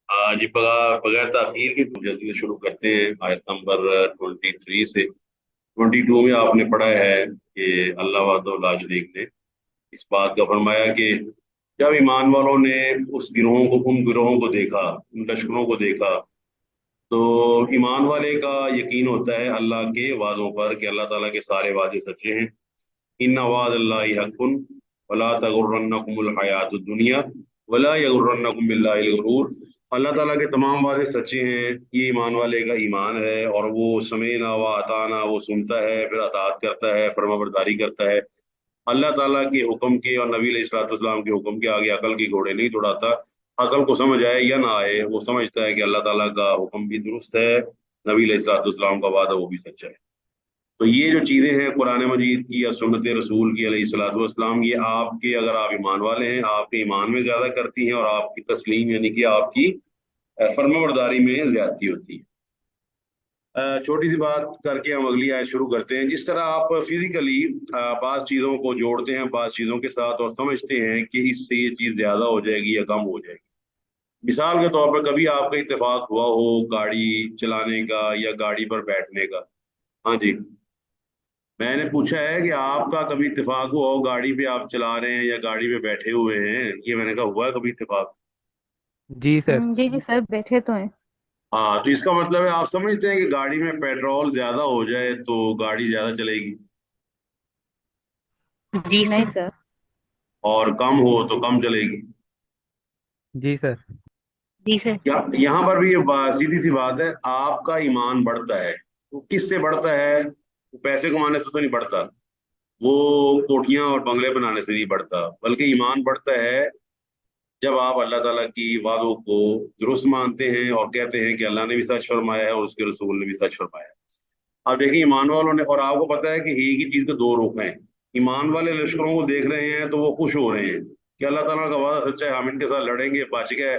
जी बगैर ताखीर के जल्दी से शुरू करते हैं। आयत नंबर 23 से 22 में आपने पढ़ा है कि अल्लाह वहदहू ला शरीक ने इस बात का फरमाया कि जब ईमान वालों ने उन गिरोहों को देखा, उन लश्करों को देखा, तो ईमान वाले का यकीन होता है अल्लाह के वादों पर कि अल्लाह ताला के सारे वादे सच्चे हैं। इन्ना वाद अल्लाह हक़्क़ुन वला तगुर्रन्नकुमुल हयातुद दुनिया वला यगुर्रन्नकुम बिल्लाहिल गुरूर। अल्लाह ताला के तमाम वादे सच्चे हैं, ये ईमान वाले का ईमान है। और वो समीना व अताना, वो सुनता है फिर अताअत करता है, फर्माबरदारी करता है। अल्लाह ताला के हुक्म के और नबी अलैहिस्सलाम के हुक्म के आगे अकल की घोड़े नहीं दौड़ाता। अकल को समझ आए या ना आए, वो समझता है कि अल्लाह ताला का हुक्म भी दुरुस्त है, नबी अलैहिस्सलाम का वादा वो भी सच्चा है। तो ये जो चीज़ें हैं कुरान मजीद की या सुन्नत रसूल की अलैहिस्सलाम, ये आपके, अगर आप ईमान वाले हैं, आपके ईमान में ज़्यादा करती हैं और आपकी तस्लीम यानी कि आपकी फर्माबरदारी में ज्यादती होती है। छोटी सी बात करके हम अगली आयत शुरू करते हैं। जिस तरह आप फिजिकली बाज़ चीज़ों को जोड़ते हैं बाज़ चीज़ों के साथ और समझते हैं कि इससे ये चीज़ ज़्यादा हो जाएगी या कम हो जाएगी। मिसाल के तौर पर कभी आपका इत्तेफाक हुआ हो गाड़ी चलाने का या गाड़ी पर बैठने का। हाँ जी, मैंने पूछा है कि आपका कभी इत्तेफाक हुआ हो, गाड़ी पे आप चला रहे हैं या गाड़ी पे बैठे हुए हैं, ये मैंने कहा हुआ है कभी इत्तेफाक? जी सर। जी जी सर, बैठे तो हैं। हाँ, तो इसका मतलब है आप समझते हैं कि गाड़ी में पेट्रोल ज्यादा हो जाए तो गाड़ी ज्यादा चलेगी, जी नहीं सर। सर। और कम हो तो कम चलेगी। जी सर। जी सर। क्या यहाँ पर भी ये सीधी सी बात है, आपका ईमान बढ़ता है तो किससे बढ़ता है? वो पैसे कमाने से तो नहीं बढ़ता, वो कोठियां और बंगले बनाने से नहीं बढ़ता, बल्कि ईमान बढ़ता है जब आप अल्लाह ताला की वादों को दुरुस्त मानते हैं और कहते हैं कि अल्लाह ने भी सच फरमाया है और उसके रसूल ने भी सच फरमाया है। अब देखिए ईमान वालों ने, और आपको पता है कि एक ही चीज के दो रुख हैं। ईमान वाले लश्करों को देख रहे हैं तो वो खुश हो रहे हैं कि अल्लाह ताला का वादा सच्चा है, हम इनके साथ लड़ेंगे, बच गए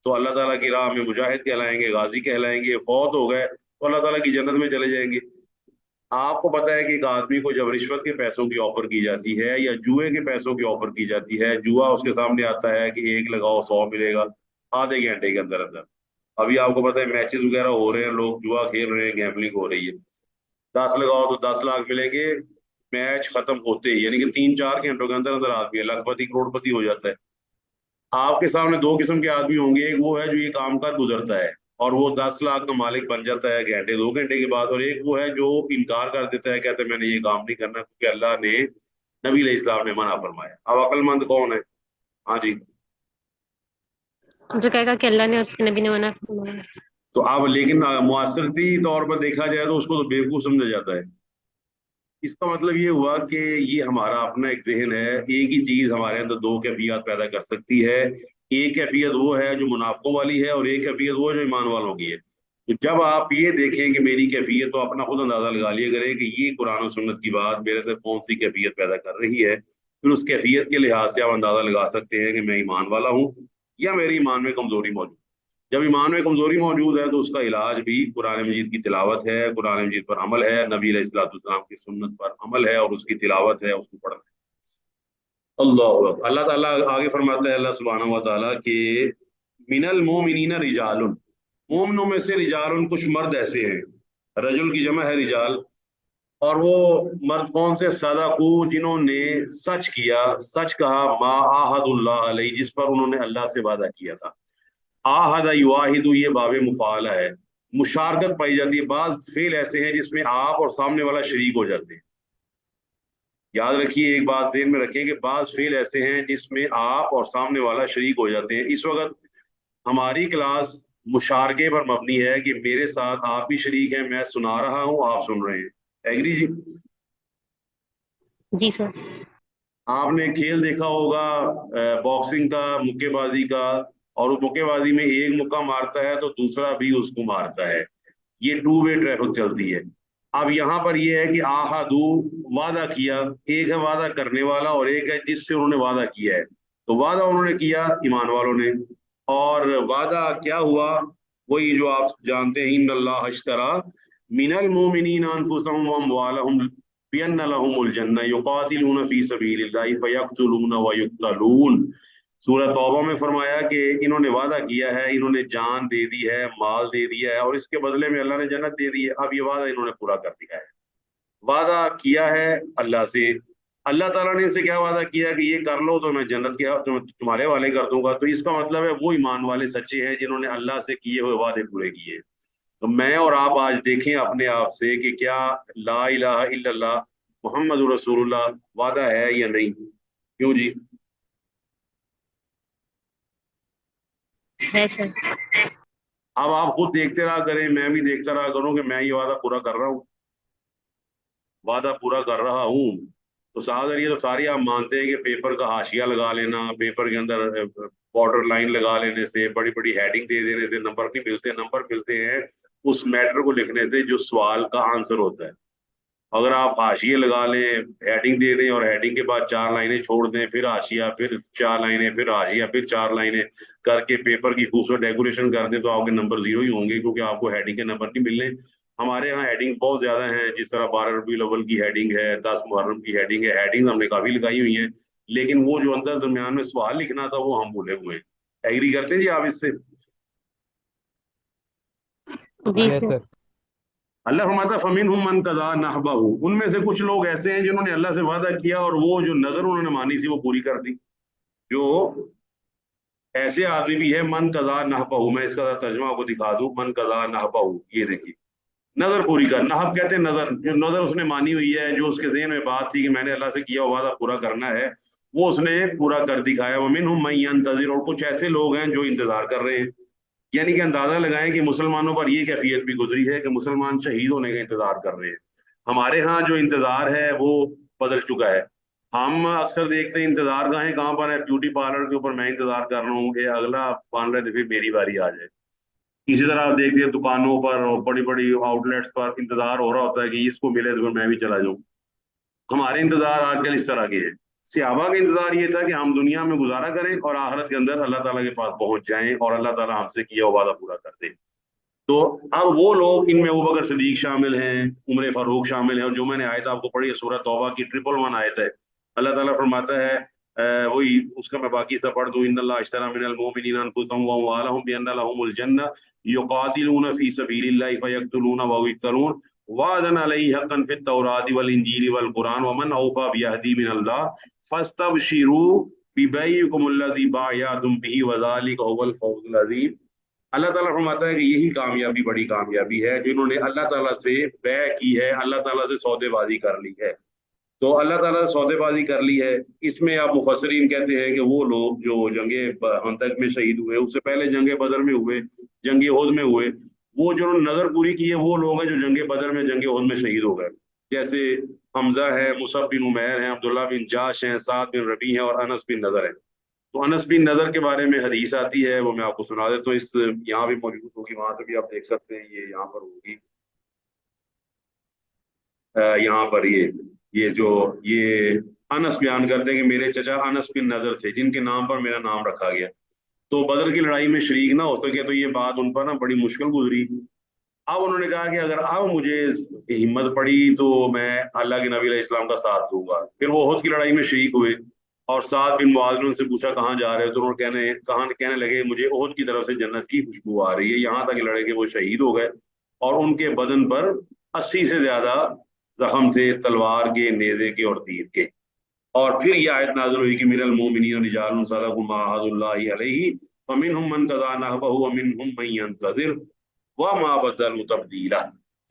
तो अल्लाह ताला की राह में मुजाहिद कहलाएंगे, गाजी कहलाएंगे, फौत हो गए तो अल्लाह ताला की जन्नत में चले जाएंगे। आपको पता है कि एक आदमी को जब रिश्वत के पैसों की ऑफर की जाती है या जुए के पैसों की ऑफर की जाती है, जुआ उसके सामने आता है कि एक लगाओ 100 मिलेगा आधे घंटे के अंदर अंदर। अभी आपको पता है मैचेस वगैरह हो रहे हैं, लोग जुआ खेल रहे हैं, गैम्बलिंग हो रही है। 10 लगाओ तो 10 लाख मिलेंगे, मैच खत्म होते ही, यानी कि 3-4 घंटों के अंदर अंदर आदमी लखपति करोड़पति हो जाता है। आपके सामने दो किस्म के आदमी होंगे, एक वो है जो ये काम कर गुजरता है और वो 10 लाख का मालिक बन जाता है घंटे 2 घंटे के बाद, और एक वो है जो इनकार कर देता है, कहते हैं मैंने ये काम नहीं करना क्योंकि अल्लाह ने, नबी अलैहि इस्लाम ने मना फरमाया। अब अक्लमंद कौन है? हाँ जी। जो कहेगा कि अल्लाह ने और उसके नबी ने मना फरमाया। तो अब लेकिन मुआसरती तौर पर देखा जाए तो उसको तो बेवकूफ समझा जाता है। इसका मतलब ये हुआ कि ये हमारा अपना एक जहन है, एक ही चीज हमारे अंदर दो कैफियत पैदा कर सकती है। एक कैफियत वो है जो मुनाफिकों वाली है और एक कैफियत वो है जो ईमान वालों की है। तो जब आप ये देखें कि मेरी कैफियत, तो अपना खुद अंदाजा लगा लिया करें कि ये कुरान और सुन्नत की बात मेरे अंदर कौन सी कैफियत पैदा कर रही है। फिर उस कैफियत के लिहाज से आप अंदाजा लगा सकते हैं कि मैं ईमान वाला हूँ या मेरे ईमान में कमजोरी मौजूद। जब ईमान में कमजोरी मौजूद है तो उसका इलाज भी कुरान मजीद की तिलावत है, कुरान मजीद पर अमल है, नबी अलैहिस्सलाम की सुन्नत पर अमल है और उसकी तिलावत है, उसको पढ़ना है। अल्लाह अकबर। अल्लाह ताला आगे फरमाता है, अल्लाह सुब्हानहू व तआला के मिनल मोमिनीना रिजालुन, मोमिनों में से रिजालुन कुछ मर्द ऐसे हैं, रजुल की जमा है रिजाल। और वो मर्द कौन से? सदाकू, जिन्होंने सच किया, सच कहा, मा आहदुल्लाह अलैहि, जिस पर उन्होंने अल्लाह से वादा किया था। आहदा युआहिदु, ये बाब मुफाला है, मुशारकत पाई जाती है। बाज फेल ऐसे हैं जिसमें आप और सामने वाला शरीक हो जाते हैं। याद रखिए, एक बात ज़हन में रखिए कि बाज फेल ऐसे हैं जिसमें आप और सामने वाला शरीक हो जाते हैं। इस वक्त हमारी क्लास मुशारके पर मबनी है कि मेरे साथ आप भी शरीक हैं, मैं सुना रहा हूँ, आप सुन रहे हैं। एग्री जी? जी सर। आपने खेल देखा होगा बॉक्सिंग का, मुक्केबाजी का, और उस मुक्केबाजी में एक मुक्का मारता है तो दूसरा भी उसको मारता है, ये टू वे ट्रैफिक चलती है। अब यहाँ पर ये है कि आहादू, वादा किया, एक है वादा करने वाला और एक है जिससे उन्होंने वादा किया है। तो वादा उन्होंने किया ईमान वालों ने, और वादा क्या हुआ? वही जो आप जानते हैं, इन्नल्लाह अश्तरा मिनल मोमिनीन अनफुसहुम व अम्वालहुम बिअन्न लहुमुल जन्नह युकातिलून फी सबीलिल्लाहि फयक्तुलून व युक्तलून। सूरह तौबा में फरमाया कि इन्होंने वादा किया है, इन्होंने जान दे दी है, माल दे दिया है और इसके बदले में अल्लाह ने जन्नत दे दी है। अब ये वादा इन्होंने पूरा कर दिया है। वादा किया है अल्लाह से, अल्लाह ताला ने इनसे क्या वादा किया कि ये कर लो तो मैं जन्नत के तुम्हारे वाले कर दूंगा। तो इसका मतलब है वो ईमान वाले सच्चे हैं जिन्होंने अल्लाह से किए हुए वादे पूरे किए। तो मैं और आप आज देखें अपने आप से कि क्या ला इलाहा इल्लल्लाह मोहम्मद रसूलुल्लाह वादा है या नहीं। क्यों जी? है सर। अब आप खुद देखते रहा करें, मैं भी देखता रहा करूं कि मैं ये वादा पूरा कर रहा हूँ, वादा पूरा कर रहा हूँ। तो साहब ये तो सारी आप मानते हैं कि पेपर का हाशिया लगा लेना, पेपर के अंदर बॉर्डर लाइन लगा लेने से, बड़ी बड़ी हेडिंग दे देने से नंबर नहीं मिलते। नंबर मिलते हैं उस मैटर को लिखने से जो सवाल का आंसर होता है। अगर आप हाशिए लगा लें, हेडिंग दे दें और हेडिंग के बाद 4 लाइनें छोड़ दें, फिर हाशिया, फिर 4 लाइनें, फिर हाशिया, फिर 4 लाइनें करके पेपर की खूबसूरत डेकोरेशन कर दें तो आपके नंबर 0 ही होंगे, क्योंकि आपको हेडिंग के नंबर नहीं मिलने। हमारे यहाँ हेडिंग बहुत ज्यादा है, जिस तरह 12 रबीउल अव्वल की हेडिंग है, 10 मुहर्रम की हेडिंग है, हेडिंग हमने काफी लगाई हुई है, लेकिन वो जो अंदर दरमियान में सवाल लिखना था वो हम भूले हुए हैं। एग्री करते हैं जी आप इससे? जी यस सर। सर। अल्लाह फरमाता फमिन हम मन कज़ा नहबहू, उनमें से कुछ लोग ऐसे हैं जिन्होंने अल्लाह से वादा किया और वो जो नजर उन्होंने मानी थी वो पूरी कर दी। जो ऐसे आदमी भी है मन कज़ा नहबहू, मैं इसका तर्जुमा आपको दिखा दूं। मन कज़ा नहबहू, ये देखिए, नजर पूरी कर, नहब कहते हैं नजर, जो नजर उसने मानी हुई है, जो उसके ज़हन में बात थी कि मैंने अल्लाह से किया हुआ वादा पूरा करना है, वो उसने पूरा कर दिखाया। वमिन हम मन यंतज़िर, और कुछ ऐसे लोग हैं जो इंतजार कर रहे हैं। यानी कि अंदाजा लगाएं कि मुसलमानों पर ये कैफियत भी गुजरी है कि मुसलमान शहीद होने का इंतजार कर रहे हैं। हमारे यहाँ जो इंतजार है वो बदल चुका है। हम अक्सर देखते हैं इंतजार कहाँ पर है, ब्यूटी पार्लर के ऊपर मैं इंतजार कर रहा हूँ कि अगला पार्लर है तो फिर मेरी बारी आ जाए। इसी तरह आप देखिए दुकानों पर और बड़ी बड़ी आउटलेट्स पर इंतजार हो रहा होता है कि इसको मिले तो फिर मैं भी चला जाऊँ। हमारे इंतजार आजकल इस तरह के हैं। सहाबा का इंतजार ये था कि हम दुनिया में गुजारा करें और आखिरत के अंदर अल्लाह ताला के पास पहुंच जाएं और अल्लाह ताला हमसे किया हुआ वादा पूरा कर दे। तो अब वो लोग, इनमें अबू बकर सिद्दीक शामिल हैं, उमर फारूक शामिल हैं, और जो मैंने आयत आपको पढ़ी है सूरह तौबा की 111 आयत है। अल्लाह ताला फरमाता है, वही उसका मैं बाकी सब पढ़ दूं, इन्नल्लाह इश्तरा मिनल मुमिनीना अनफुसहम व अम्वालहुम बिअन्ना लहुमुल जन्नह युकातिलूना फी सबीलिल्लाहि फयक्तुलूना व युक्तलून वादन अलैहि हक्कन फित तौराति वल इंजीली वल कुरान व मन औफा बिअहदी मिनल्लाह फस्तबशिरू बिबैइकुमुल्लज़ी बायअतुम बिही व ज़ालिका हुवल फौजुल अज़ीम। अल्लाह ताला फरमाता है कि यही कामयाबी बड़ी कामयाबी है जिन्होंने अल्लाह ताला से बैह की है, अल्लाह ताला से सौदेबाजी कर ली है। तो अल्लाह ताला से सौदेबाजी कर ली है, इसमें आप मुफस्सिरीन कहते हैं कि वो लोग जो जंगे खंदक में शहीद हुए, उससे पहले जंगे बदर में हुए, जंगे ओहद में हुए, वो जो नजर पूरी की है वो लोग हैं जो जंगे बदर में, जंगे ओहद में शहीद हो गए। जैसे हमजा है, मुसब बिन उमैर है, अब्दुल्ला बिन जाश हैं, साद बिन रबी हैं और अनस बिन नजर है। तो अनस बिन नजर के बारे में हदीस आती है, वो मैं आपको सुना देता हूँ। इस यहाँ भी मौजूद होगी, वहां से भी आप देख सकते हैं, ये यहाँ पर होगी। यहाँ पर ये जो ये अनस बयान करते हैं कि मेरे चचा अनस बिन नजर थे जिनके नाम पर मेरा नाम रखा गया। तो बदर की लड़ाई में शरीक ना हो सके तो ये बात उन पर ना बड़ी मुश्किल गुजरी। अब उन्होंने कहा कि अगर अब मुझे हिम्मत पड़ी तो मैं अल्लाह के नबी अलैहि इस्लाम का साथ दूंगा। फिर वो ओहद की लड़ाई में शरीक हुए और साद बिन मुआज ने उनसे पूछा कहाँ जा रहे हो, तो उन्होंने कहने लगे मुझे ओहद की तरफ से जन्नत की खुशबू आ रही है। यहाँ तक लड़े के वो शहीद हो गए और उनके बदन पर 80 से ज्यादा जख्म थे, तलवार के, नेजे के और तीर के। और फिर ये आयत नाज़िल हुई कि मिनल मोमिनीन रिजालुन सदक़ु मा अहदुल्लाहि अलैहि फमिनहुम मन क़ज़ा नहबहु व मिनहुम मन यंतज़िर व मा बदलू तब्दीला।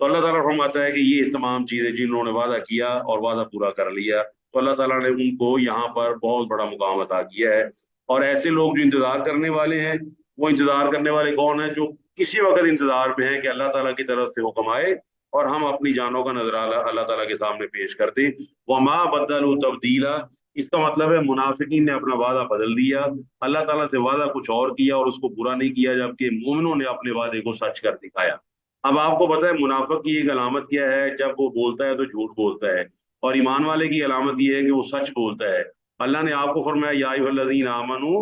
तो अल्लाह ताला फरमाता है कि ये तमाम चीजें जिन्होंने वादा किया और वादा पूरा कर लिया, तो अल्लाह ताला ने उनको यहाँ पर बहुत बड़ा मुकाम अता किया है। और ऐसे लोग जो इंतजार करने वाले हैं, वो इंतजार करने वाले कौन है? जो किसी वक्त इंतजार में है कि अल्लाह ताला की तरफ से हुक्म आए और हम अपनी जानों का नजराना अल्लाह ताला के सामने पेश कर दें। वमा बदलू तब्दीला, इसका मतलब है मुनाफिकीन ने अपना वादा बदल दिया, अल्लाह ताला से वादा कुछ और किया और उसको पूरा नहीं किया, जबकि मोमिनों ने अपने वादे को सच कर दिखाया। अब आपको पता है मुनाफिक की एक अलामत क्या है? जब वो बोलता है तो झूठ बोलता है, और ईमान वाले की अलामत ये है कि वो सच बोलता है। अल्लाह ने आपको फरमाया या अय्युहल्लज़ीना आमनू,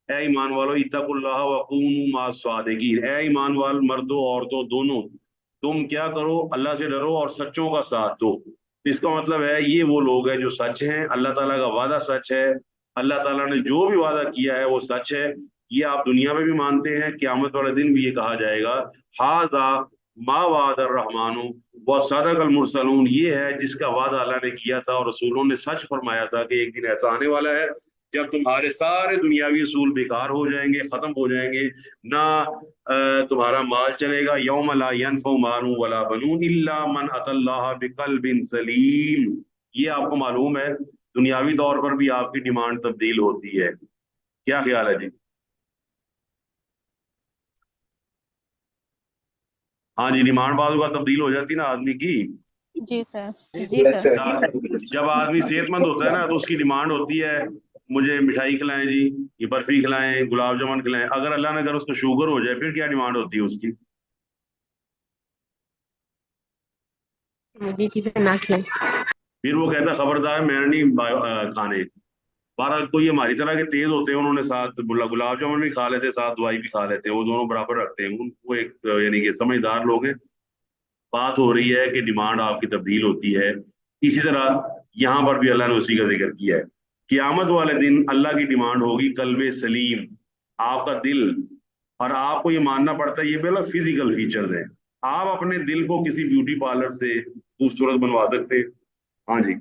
ए ईमान वालों, इत्तकुल्लाह व कूनू मास सादिकीन, ए ईमान वाल मर्दों औरतों दोनों, तुम क्या करो? अल्लाह से डरो और सच्चों का साथ दो। इसका मतलब है ये वो लोग हैं जो सच हैं, अल्लाह ताला का वादा सच है, अल्लाह ताला ने जो भी वादा किया है वो सच है। ये आप दुनिया में भी मानते हैं, क़यामत वाले दिन भी ये कहा जाएगा हाजा मा वादर रहमानु व सदकल मुरसलून, ये है जिसका वादा अल्लाह ने किया था और रसूलों ने सच फरमाया था कि एक दिन ऐसा आने वाला है जब तुम्हारे सारे दुनियावी असूल बेकार हो जाएंगे, खत्म हो जाएंगे, ना तुम्हारा माल चलेगा। यौम ला यनफउ मालुन वला बनून इल्ला मन अतल्लाह बिक़ल्बिन सलीम। ये आपको मालूम है दुनियावी तौर पर भी आपकी डिमांड तब्दील होती है। क्या ख्याल है जी? हाँ जी, डिमांड बाजू का तब्दील हो जाती है ना आदमी की। जी सर। जी सर। जब आदमी सेहतमंद होता है ना तो उसकी डिमांड होती है मुझे मिठाई खिलाएं जी, ये बर्फी खिलाएं, गुलाब जामुन खिलाएं। अगर अल्लाह ने अगर उसको शुगर हो जाए फिर क्या डिमांड होती है उसकी? मुझे चीजें ना खिलाएं। फिर वो कहता है खबरदार मैंने नहीं खाने। बहरहाल तो ये हमारी तरह के तेज होते हैं, उन्होंने साथ गुलाब जामुन भी खा लेते, साथ दवाई भी खा लेते हैं, वो दोनों बराबर रखते हैं। वो एक यानी कि समझदार लोग हैं। बात हो रही है कि डिमांड आपकी तब्दील होती है। इसी तरह यहाँ पर भी अल्लाह ने उसी का जिक्र किया है। क़यामत वाले दिन अल्लाह की डिमांड होगी कल्बे सलीम, आपका दिल। और आपको ये मानना पड़ता है ये बिल्कुल फिजिकल फीचर्स है। आप अपने दिल को किसी ब्यूटी पार्लर से खूबसूरत बनवा सकते हैं? हाँ जी।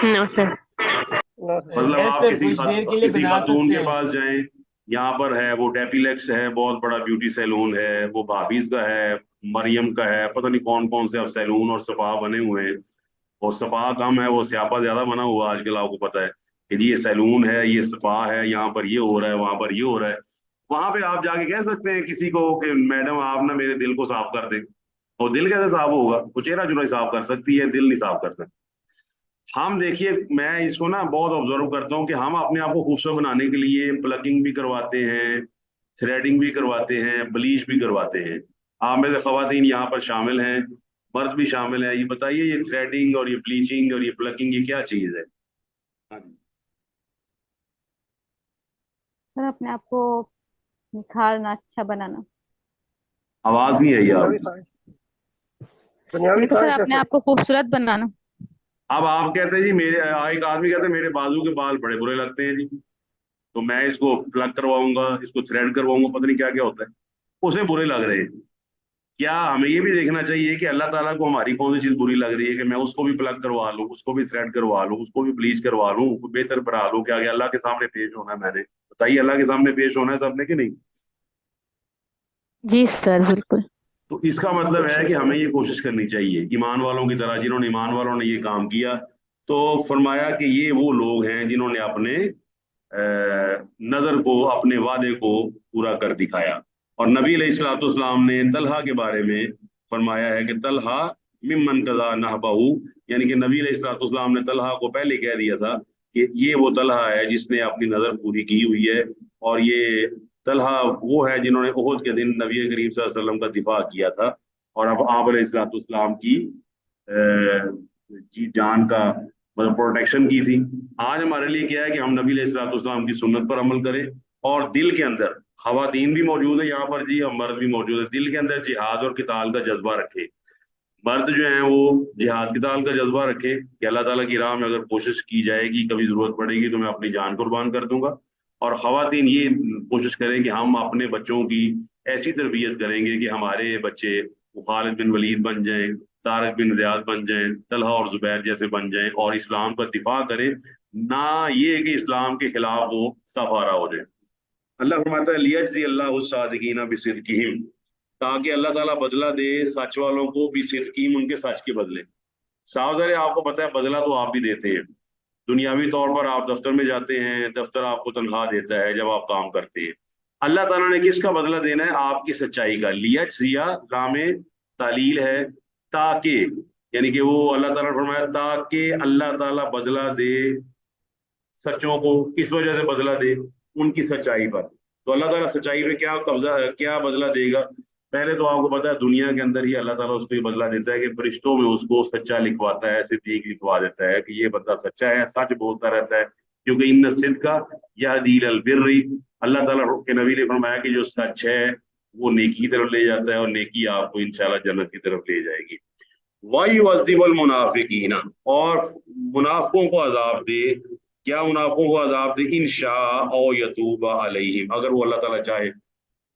No sir. मतलब आप ऐसे किसी कुछ देर के लिए किसी बना खातून सकते के हैं। पास जाएं, यहाँ पर है वो डेपिलेक्स है, बहुत बड़ा ब्यूटी सैलून है, वो भाभीज का है, मरियम का है, पता नहीं कौन कौन से अब सैलून और स्पा बने हुए हैं। और स्पा कम है, वो स्यापा ज्यादा बना हुआ आजकल, आपको पता है कि जी ये सैलून है, ये स्पा है, यहाँ पर ये हो रहा है, वहां पर ये हो रहा है। वहां पे आप जाके कह सकते हैं किसी को कि मैडम आप ना मेरे दिल को साफ कर दें। और दिल कैसे साफ होगा? वो चेहरा चुरा ही साफ कर सकती है, दिल नहीं साफ कर सकती। हम देखिए, मैं इसको ना बहुत ऑब्जर्व करता हूँ कि हम अपने आप को खूबसूरत बनाने के लिए प्लकिंग भी करवाते हैं, थ्रेडिंग भी करवाते हैं, ब्लीच भी करवाते हैं। आप में से खवातीन यहाँ पर शामिल हैं, मर्द भी शामिल है। ये बताइए ये थ्रेडिंग और ये ब्लीचिंग और ये प्लकिंग ये क्या चीज है? हाँ जी। सर अपने आप को निखारना, अच्छा बनाना। आवाज नहीं आई आप। मैंने कहा सर अपने आप को खूबसूरत बनाना। अब आप कहते हैं जी मेरे, एक आदमी कहते हैं मेरे बाजू के बाल बड़े बुरे लगते हैं जी, तो मैं इसको प्लग करवाऊंगा, इसको थ्रेड करवाऊंगा, पता नहीं क्या क्या होता है, उसे बुरे लग रहे हैं। क्या हमें ये भी देखना चाहिए कि अल्लाह ताला को हमारी कौन सी चीज बुरी लग रही है कि मैं उसको भी प्लग करवा लूं, उसको भी थ्रेड करवा लूं, उसको भी ब्लीच करवा लूं, बेहतर बना लूं? क्या अल्लाह के सामने पेश होना है मैंने? बताइए, अल्लाह के सामने पेश होना है सबने कि नहीं? जी सर बिल्कुल। तो इसका मतलब है कि हमें ये कोशिश करनी चाहिए ईमान वालों की तरह, जिन्होंने ईमान वालों ने ये काम किया। तो फरमाया कि ये वो लोग हैं जिन्होंने अपने नजर को, अपने वादे को पूरा कर दिखाया। और नबी अलैहिस्सलाम ने तलहा के बारे में फरमाया है कि तलहा मिम्मन कज़ा नहबहू, यानी कि नबी अलैहिस्सलाम ने तलहा को पहले कह दिया था कि ये वो तलहा है जिसने अपनी नजर पूरी की हुई है। और ये तलहा वो है जिन्होंने उहुद के दिन नबी करीम सल्लल्लाहु अलैहि वसल्लम का दिफा किया था और अब आप अलैहिस्सलाम की जी जान का मतलब प्रोटेक्शन की थी। आज हमारे लिए क्या है कि हम नबी अलैहिस्सलाम की सुन्नत पर अमल करें और दिल के अंदर, खवातीन भी मौजूद है यहाँ पर जी और मर्द भी मौजूद है, दिल के अंदर जिहाद और किताल का जज्बा रखे। मर्द जो है वो जिहाद किताल का जज्बा रखे कि अल्लाह ताला की राह में अगर कोशिश की जाएगी, कभी जरूरत पड़ेगी तो मैं अपनी जान कुर्बान कर दूंगा। और खवातीन ये कोशिश करें कि हम अपने बच्चों की ऐसी तरबियत करेंगे कि हमारे बच्चे वो खालिद बिन वलीद बन जाएं, तारिक बिन ज़ियाद बन जाएं, तलहा और जुबैर जैसे बन जाएं और इस्लाम का दिफा करें, ना ये कि इस्लाम के खिलाफ वो सफारा हो जाए। अल्लाह फरमाता है लियजज़ी अल्लाहु सादिकीना बिसिदकिहिम, ताकि अल्लाह ताला बदला दे सच वालों को बिसिदकीम, उनके सच के बदले। साफ ज़ाहिर है आपको पता है बदला तो आप भी देते हैं। दुनियावी तौर पर आप दफ्तर में जाते हैं, दफ्तर आपको तनख्वाह देता है जब आप काम करते हैं। अल्लाह ताला ने किसका बदला देना है? आपकी सच्चाई का। लियजज़िया लामे तालील है, ताकि, यानी कि वो अल्लाह ताला ने फरमाया ताकि अल्लाह ताला बदला दे सच्चों को। किस वजह से बदला दे? उनकी सच्चाई पर। तो अल्लाह ताला सच्चाई पे क्या कब्जा, क्या बदला देगा? पहले तो आपको पता है दुनिया के अंदर ही अल्लाह ताला उसको ये बदला देता है कि फरिश्तों में उसको सच्चा लिखवाता है, सिद्दीक लिखवा देता है कि ये बंदा सच्चा है, सच बोलता रहता है, क्योंकि इन्न सिद्का यहदी इलल बिर्रि, अल्लाह ताला के नबी ने फरमाया कि जो सच है वो नेकी की तरफ ले जाता है और नेकी आपको इंशाल्लाह जन्नत की तरफ ले जाएगी। वायुअज़्ज़िबुल मुनाफिकीना, और मुनाफिकों को अजाब दे। क्या मुनाफिकों को अजाब दे, इंशा औ यतूबा अलैहिम, अगर वो अल्लाह ताला चाहे,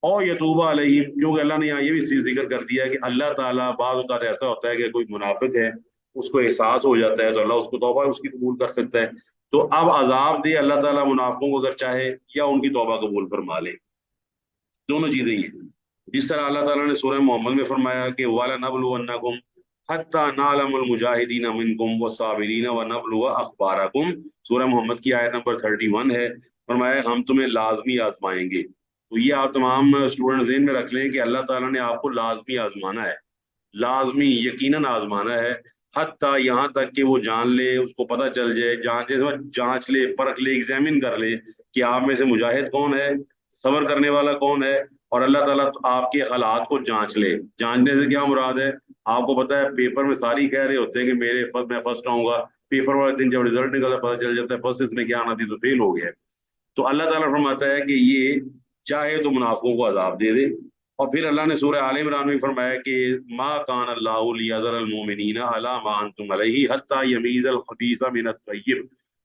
और यतूबा अलैहिम, क्योंकि अल्लाह ने यहाँ ये भी चीज़ जिक्र कर दिया कि अल्लाह ताला बाज़ औक़ात ऐसा होता है कि कोई मुनाफिक है, उसको एहसास हो जाता है तो अल्लाह उसको तौबा उसकी कबूल कर सकता है। तो अब अजाब दे अल्लाह ताला मुनाफिकों को अगर चाहे, या उनकी तौबा कबूल फरमा ले, दोनों चीजें ही हैं। जिस तरह अल्लाह ताला ने सूरह मोहम्मद में फरमाया कि वाला नबलुवन्नकुम हत्ता नालमुल मुजाहिदीन मिनकुम वस्साबिरीन व नबलुव अखबारकुम, सूरह मोहम्मद की आयत नंबर 31 है। फरमाया हम तुम्हें लाजमी आजमाएंगे। तो ये आप तमाम स्टूडेंट ज़हन में रख लें कि अल्लाह ताला ने आपको लाजमी आजमाना है, लाजमी यकीनन आजमाना है। हत्ता यहाँ तक कि वो जान ले, उसको पता चल जाए, जांच ले, परख ले, एग्जामिन कर ले कि आप में से मुजाहिद कौन है, सब्र करने वाला कौन है। और अल्लाह ताला तो आपके हालात को जांच ले। जांचने से क्या मुराद है, आपको पता है पेपर में सारी कह रहे होते हैं कि मैं फर्स्ट आऊंगा, पेपर वाले दिन जब रिजल्ट निकलता पता चल जाता है फर्स्ट इसने क्या आना थी तो फेल हो गया। तो अल्लाह ताला फरमाता है कि ये चाहे तो मुनाफिकों को अजाब दे दे। और फिर अल्लाह ने सूरह आल इमरान में फरमाया कि मा कान अल्लाहु लियज़रल मुमिनीना अला मा अंतुम अलैहि हत्ता यमीज़ल खबीसा मिनत तय्यिब,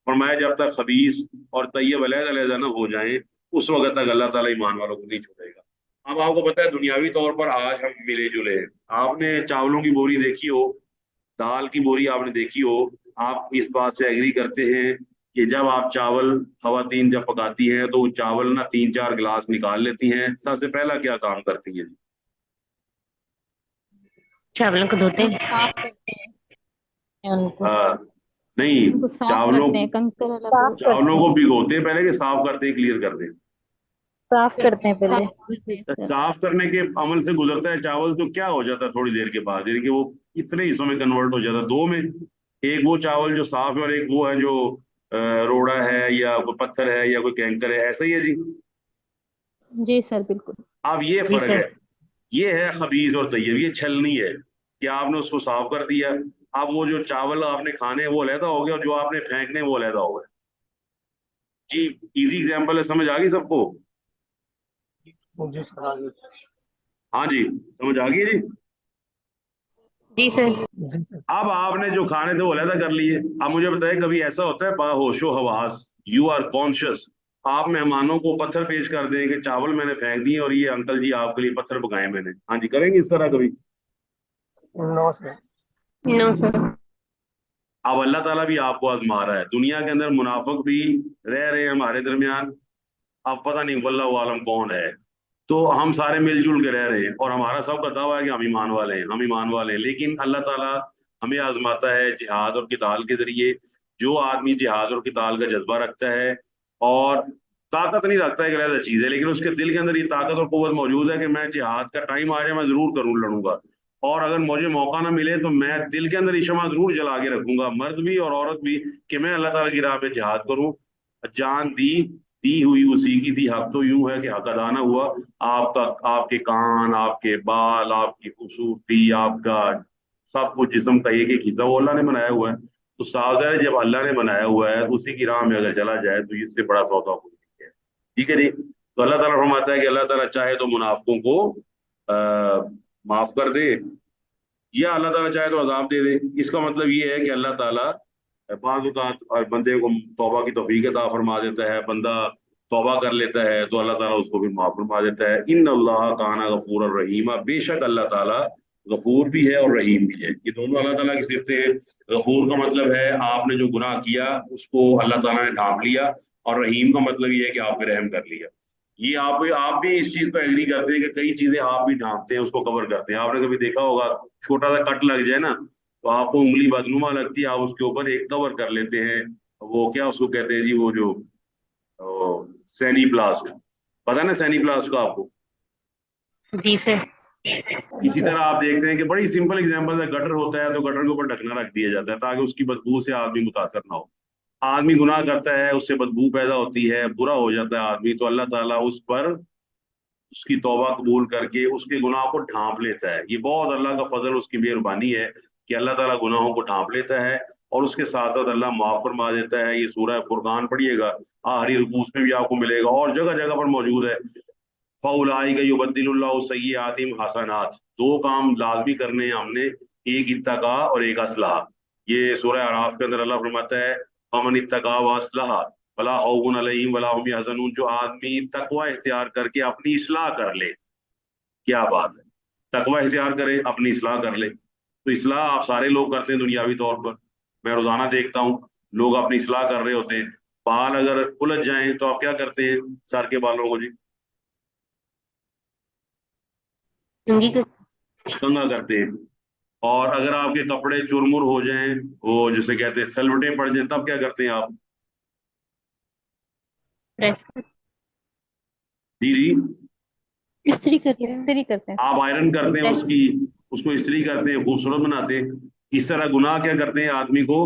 फरमाया जब तक खबीस और तय्यब अलग-अलग न हो जाएं, उस वक्त तक अल्लाह ताला ईमान वालों को नहीं छोड़ेगा। अब आपको पता है दुनियावी तौर पर आज हम मिले जुले हैं। आपने चावलों की बोरी देखी हो, दाल की बोरी आपने देखी हो, आप इस बात से एग्री करते हैं कि जब आप चावल खवातीन जब पकाती हैं तो वो चावल ना 3-4 गिलास निकाल लेती हैं, सबसे पहला क्या काम करती हैं? चावलों को धोते उनको हैं। साफ करते हैं, उनको नहीं, उनको साफ चावलों करते हैं, कंकड़ अलग साफ होता करते चावलों हैं। को भिगोते हैं पहले कि साफ करते हैं, क्लियर करते हैं? साफ करते हैं है, पहले। साफ करते हैं सर। साफ करने के अमल से गुजरता है चावल तो क्या हो जाता है थोड़ी देर के बाद, यानी कि वो इतने हिस्सों में कन्वर्ट हो जाता है, दो में। एक वो चावल जो साफ है और एक वो है जो रोड़ा है या कोई पत्थर है या कोई कैंकर है, ऐसा ही है जी। जी सर, बिल्कुल। अब ये जी फर्क सर। है, ये है खबीज और तैयब, ये छलनी है कि आपने उसको साफ कर दिया। अब वो जो चावल आपने खाने हैं वो अलहदा हो गया और जो आपने फेंकने हैं वो अलहदा हो गया जी। इजी एग्जांपल है, समझ आ गई सबको? हाँ जी, समझ आ गई जी। जी सर। अब आपने जो खाने थे वो अलहदा कर लिए। अब मुझे बताइए, कभी ऐसा होता है बाहोशो हवास, यू आर कॉन्शियस, आप मेहमानों को पत्थर पेश कर दें कि चावल मैंने फेंक दिए और ये अंकल जी आपके लिए पत्थर पकाए मैंने, हाँ जी, करेंगे इस तरह कभी? No sir. No sir. अब अल्लाह ताला भी आपको आजमा रहा है, दुनिया के अंदर मुनाफिक भी रह रहे हैं हमारे दरमियान। अब पता नहीं वल्लाहु आलम कौन है। तो हम सारे मिलजुल के रह रहे हैं और हमारा सबका दावा है कि हम ईमान वाले हैं, हम ईमान वाले हैं, लेकिन अल्लाह ताला हमें आजमाता है जिहाद और किताल के जरिए। जो आदमी जिहाद और किताल का जज्बा रखता है और ताकत नहीं रखता है, एक अलग चीज है, लेकिन उसके दिल के अंदर ये ताकत और कुव्वत मौजूद है कि मैं जिहाद का टाइम आ जाए मैं जरूर करूँ, लड़ूंगा, और अगर मुझे मौका ना मिले तो मैं दिल के अंदर ये शमा जरूर जला के रखूंगा, मर्द भी और औरत भी, कि मैं अल्लाह ताला की राह पे जिहाद करूं। जान दी हुई उसी की थी, हक तो यूं है कि हक अदा ना हुआ। आपका, आपके कान, आपके बाल, आपकी खूबसूरती, आपका सब कुछ जिस्म का एक एक हिस्सा वो अल्लाह ने बनाया हुआ है। तो साफ है जब अल्लाह ने बनाया हुआ है तो उसी की राह में अगर चला जाए तो इससे बड़ा सौदा कोई नहीं है। ठीक है जी। तो अल्लाह ताला फरमाता है कि अल्लाह ताला चाहे तो मुनाफिकों को माफ कर दे, या अल्लाह ताला चाहे तो अजाब दे दे। इसका मतलब ये है कि अल्लाह ताला बाज़ औक़ात बंदे को तौबा की तौफीक अता फरमा देता है, बंदा तौबा कर लेता है तो अल्लाह ताला उसको भी माफ फरमा देता है। इन्नल्लाह काना गफूरर रहीमा, बेशक अल्लाह ताला गफूर भी है और रहीम भी है। ये दोनों अल्लाह ताला की सिफतें हैं। गफूर का मतलब है आपने जो गुनाह किया उसको अल्लाह ताला ने ढांप लिया, और रहीम का मतलब ये है कि आप पे रहम कर लिया। ये आप भी इस चीज पर एग्री करते हैं कि कई चीजें आप भी ढांपते हैं, उसको कवर करते हैं। आपने कभी देखा होगा छोटा सा कट लग जाए ना तो आपको उंगली बदनुमा लगती है, आप उसके ऊपर एक कवर कर लेते हैं, वो क्या उसको कहते हैं जी, वो जो सैनी प्लास्ट, पता है ना सैनी प्लास्ट का आपको? जी सर। इसी तरह आप देखते हैं कि बड़ी सिंपल एग्जांपल है, गटर होता है तो गटर के ऊपर ढकना रख दिया जाता है ताकि उसकी बदबू से आदमी मुतासर ना हो। आदमी गुनाह करता है, उससे बदबू पैदा होती है, बुरा हो जाता है आदमी, तो अल्लाह ताला उस पर उसकी तौबा कबूल करके उसके गुनाह को ढांप लेता है। ये बहुत अल्लाह का फजल, उसकी मेहरबानी है कि अल्लाह ताला गुनाहों को ढांप लेता है और उसके साथ साथ अल्लाह माफ फरमा देता है। ये सूरह फुरकान पढ़िएगा, आखिरी रुकूस में भी आपको मिलेगा और जगह जगह पर मौजूद है। फ़उलाइका युबद्दिलुल्लाहु सय्यिआतिहिम हसनात, दो काम लाजमी करने हैं हमने, एक इत्तका और एक असलाह। ये सूरह अराफ के अंदर अल्लाह फरमाता है फमन इत्तका व अस्लहा फला खौफुन अलैहिम वला हुम यहज़नून। जो आदमी तकवा इख्तियार करके अपनी इस्लाह कर ले, क्या बात है, तकवा इख्तियार करे अपनी इस्लाह कर ले। तो इस्लाह आप सारे लोग करते हैं दुनियावी तौर पर, मैं रोजाना देखता हूँ लोग अपनी इस्लाह कर रहे होते हैं, बाल अगर उलझ जाएं तो आप क्या करते हैं सर के बालों को जी, कंघी कर कंघा करते हैं। और अगर आपके कपड़े चुरमुर हो जाएं, वो जिसे कहते हैं सलवटें पड़ जाएं, तब क्या करते हैं आप? प्रेस जी जी, इस्त्री करते हैं। इस्त्री करते हैं। आप आयरन करते हैं प्रेस उसकी, उसको इस्त्री करते हैं, खूबसूरत बनाते हैं। इस तरह गुनाह क्या करते हैं आदमी को,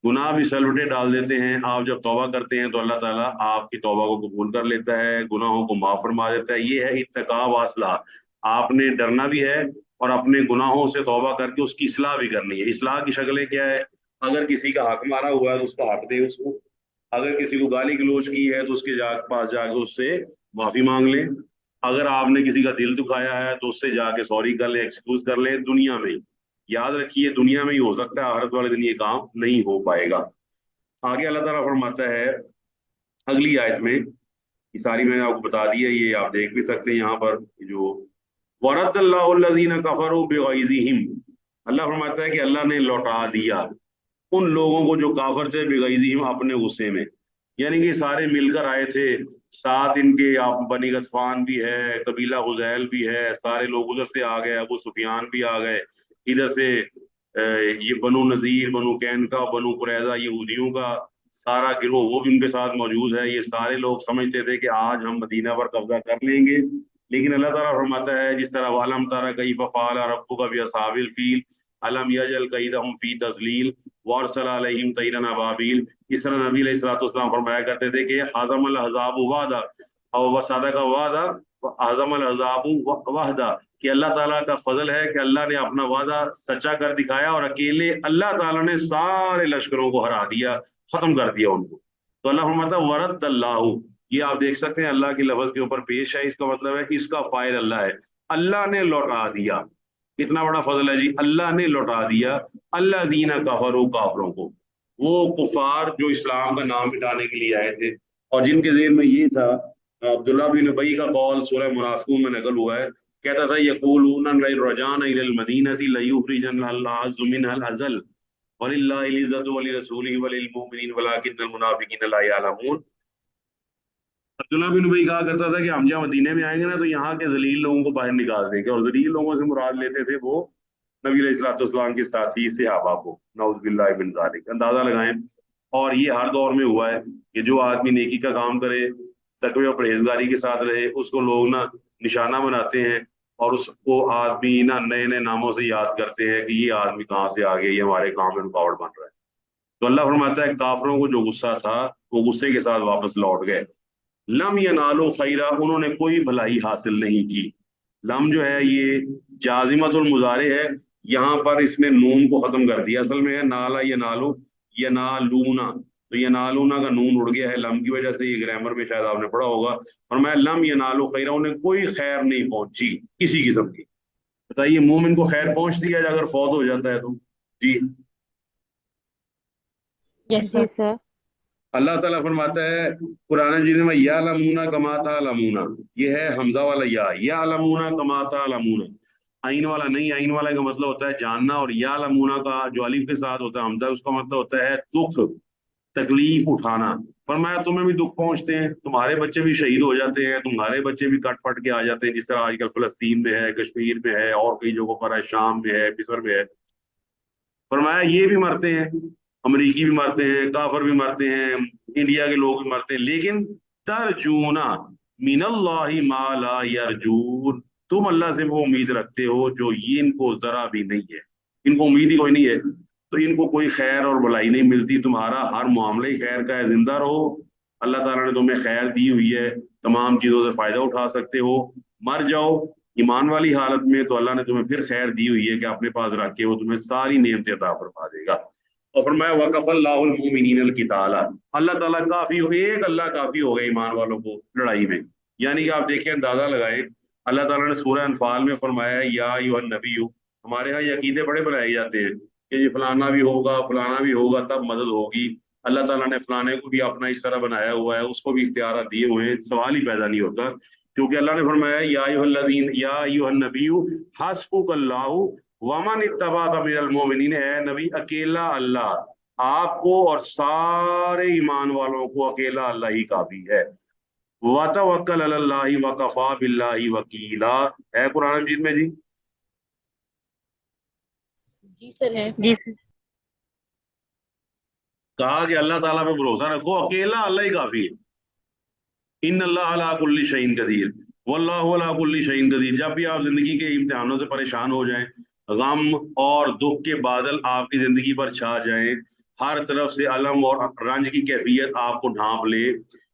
गुनाह भी सलवटे डाल देते हैं। आप जब तौबा करते हैं तो अल्लाह ताला आपकी तौबा को कबूल कर लेता है, गुनाहों को माफ फरमा देता है। ये है इत्तका वासला, आपने डरना भी है और अपने गुनाहों से तौबा करके उसकी इस्लाह भी करनी है। इस्लाह की शक्लें क्या है? अगर किसी का हक मारा हुआ है तो उसका हक दे उसको, अगर किसी को गाली गलौज की है तो उसके पास जाके उससे माफी मांग ले, अगर आपने किसी का दिल दुखाया है तो उससे जाके सॉरी कर ले, एक्सक्यूज कर ले, दुनिया में ही। याद रखिए दुनिया में ही हो सकता है, आखिरत वाले दिन ये काम नहीं हो पाएगा। आगे अल्लाह ताला फरमाता है अगली आयत में, ये सारी मैंने आपको बता दी है, ये आप देख भी सकते हैं यहाँ पर, जो वरद्दल्लाहुल्लज़ीना कफरू बिग़ैज़िहिम, अल्लाह फरमाता है कि अल्लाह ने लौटा दिया उन लोगों को जो काफर थे बिग़ैज़िहिम, अपने गुस्से में। यानी कि सारे मिलकर आए थे, साथ इनके आप बनी गतफान भी है, कबीला गुज़ैल भी है, सारे लोग उधर से आ गए, अबू सुफियान भी आ गए, इधर से ये बनु नज़ीर, बनु कैनका, बनु कुरैज़ा, यहूदियों का सारा गिरोह वो भी उनके साथ मौजूद है। ये सारे लोग समझते थे कि आज हम मदीना पर कब्जा कर लेंगे, लेकिन अल्लाह ताला फरमाता है जिस तरह वालम तारा कैफ़ फ़अल रब्बुका बिअस्हाबिल फील अलम यजअल कैदहुम फी तज़लील वअरसल अलैहिम तैरन अबाबील। इस तरह नबी अलैहिस्सलाम फरमाया करते थे कि हज़मल अहज़ाबु वादा और वसदका वादा हज़मल अहज़ाबु वहदा, कि अल्लाह ताला का फजल है कि अल्लाह ने अपना वादा सच्चा कर दिखाया और अकेले अल्लाह ताला ने सारे लश्करों को हरा दिया, खत्म कर दिया उनको। तो अल्लाह फरमाता है वरद्दल्लाहु, ये आप देख सकते हैं अल्लाह के लफ्ज के ऊपर पेश है, इसका मतलब है कि इसका फाइल अल्लाह है, अल्लाह ने लौटा दिया। कितना बड़ा फजल है जी, अल्लाह ने लौटा दिया अल्लाज़ीना कफरू, काफरों को, वो कुफार जो इस्लाम का नाम मिटाने के लिए आए थे और जिनके ज़हन में ये था, अब्दुल्ला बिन उबई का कौल सूरह मुनाफिकून में नकल हुआ है, कहता था यक़ूलूना लइन रजाना इलल मदीनति लयुखरिजन्नल अअज़्ज़ु मिनहल अज़ल वलिल्लाहिल इज़्ज़तु वलिरसूलिहि वलिल मुमिनीन वलाकिन्नल मुनाफिकीन ला यअलमून। अब्दुल्ला बिन उबई कहा करता था कि हम जब मदीने में आएंगे ना तो यहाँ के जलील लोगों को बाहर निकाल देंगे, और जलील लोगों से मुराद लेते थे वो नबी अलैहिस्सलाम के साथी सहाबा को, नऊज़ बिल्लाहि मिन ज़ालिक। अंदाजा लगाएं, और ये हर दौर में हुआ है कि जो आदमी नेकी का काम करे, तकवे और परहेजगारी के साथ रहे, उसको लोग ना निशाना बनाते हैं और उसको आदमी ना नए नए नामों से याद करते हैं कि ये आदमी कहाँ से आ गया, ये हमारे काम में रुकावट बन रहा है। तो अल्लाह फरमाता है काफरों को जो गुस्सा था वो गुस्से के साथ वापस लौट गए। लम यनालो खैरा, उन्होंने कोई भलाई हासिल नहीं की। लम जो है ये जाजिमतुल मुजारे है, यहाँ पर इसने नून को खत्म कर दिया, असल में है नाला यनालो यनालूना, तो यनालूना का नून उड़ गया है लम की वजह से, ये ग्रामर में शायद आपने पढ़ा होगा। और मैं लम यनालो खैरा, उन्हें कोई खैर नहीं पहुंची किसी किस्म की। बताइए मोमिन को खैर पहुंचती है अगर फौत हो जाता है तो? जी, यस जी सर सर। अल्लाह ताला फरमाता है कुरान मजीद में या लमूना कमाता लमूना, ये है हमजा वाला या लमूना कमाता लमूना, आइन वाला नहीं। आइन वाला का मतलब होता है जानना, और या लमूना का जो अलिफ के साथ होता है हमजा, उसका मतलब होता है दुख तकलीफ उठाना। फरमाया तुम्हें भी दुख पहुंचते हैं, तुम्हारे बच्चे भी शहीद हो जाते हैं, तुम्हारे बच्चे भी कट फट के आ जाते हैं, जिस तरह आजकल फलस्तीन में है, कश्मीर में है, और कई जगहों पर है, शाम में है, मिस्र में है। फरमाया ये भी मरते हैं, अमरीकी भी मरते हैं, काफर भी मरते हैं, इंडिया के लोग भी मरते हैं, लेकिन तरजूना मिनल्लाहि मा ला यरजून, तुम अल्लाह से वो उम्मीद रखते हो जो ये इनको जरा भी नहीं है, इनको उम्मीद ही कोई नहीं है, तो इनको कोई खैर और भलाई नहीं मिलती। तुम्हारा हर मामला ही खैर का है, जिंदा रहो, अल्लाह ताला ने तुम्हें खैर दी हुई है, तमाम चीजों से फायदा उठा सकते हो। मर जाओ ईमान वाली हालत में तो अल्लाह ने तुम्हें फिर खैर दी हुई है कि अपने पास रख के वो तुम्हें सारी नेमतें अता फरमा देगा। और फरमाया वकफल्लाहुल मुमिनीनल किताला, अल्लाह ताला काफी हो, एक अल्लाह काफी हो गए ईमान वालों को लड़ाई में। यानी कि आप देखिए अंदाजा लगाए, अल्लाह ताला ने सूरह अनफाल में फरमाया या अय्युहन नबिय्यु, हमारे यहाँ ये अकीदे बड़े बनाए जाते हैं कि ये फलाना भी होगा फलाना भी होगा तब मदद होगी, अल्लाह ताला ने फलाने को भी अपना इस तरह बनाया हुआ है, उसको भी इख्तियार दिए हुए हैं, सवाल ही पैदा नहीं होता। क्योंकि अल्लाह ने फरमाया या अय्युहन नबिय्यु हस्बुकल्लाहु वमन इत्तबाका मिनल मोमिनीन, है नबी अकेला अल्लाह आपको और सारे ईमान वालों को अकेला अल्लाह ही काफी है। वतवक्कल अलल्लाहि वकफा बिल्लाहि वकीला, है कुरान मजीद में जी। जी सर है। जी सर। कहा कि अल्लाह ताला पे भरोसा रखो, अकेला अल्लाह ही काफी है। इन अल्लाह अला कुल्ली शैइन कदीर वल्लाहु अला कुल्ली शैइन कदीर। जब भी आप जिंदगी के इम्तिहानों से परेशान हो जाएं, गम और दुख के बादल आपकी जिंदगी पर छा जाएं, हर तरफ से अलम और रंज की कैफियत आपको ढांप ले,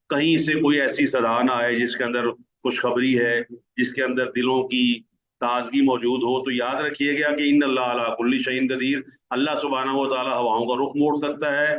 कहीं से कोई ऐसी सदा ना आए जिसके अंदर खुशखबरी है, जिसके अंदर दिलों की ताजगी मौजूद हो, तो याद रखिएगा कि इन अल्लाह अला कुल्ली शैइन कदीर, अल्लाह सुब्हानहू व तआला हवाओं का रुख मोड़ सकता है,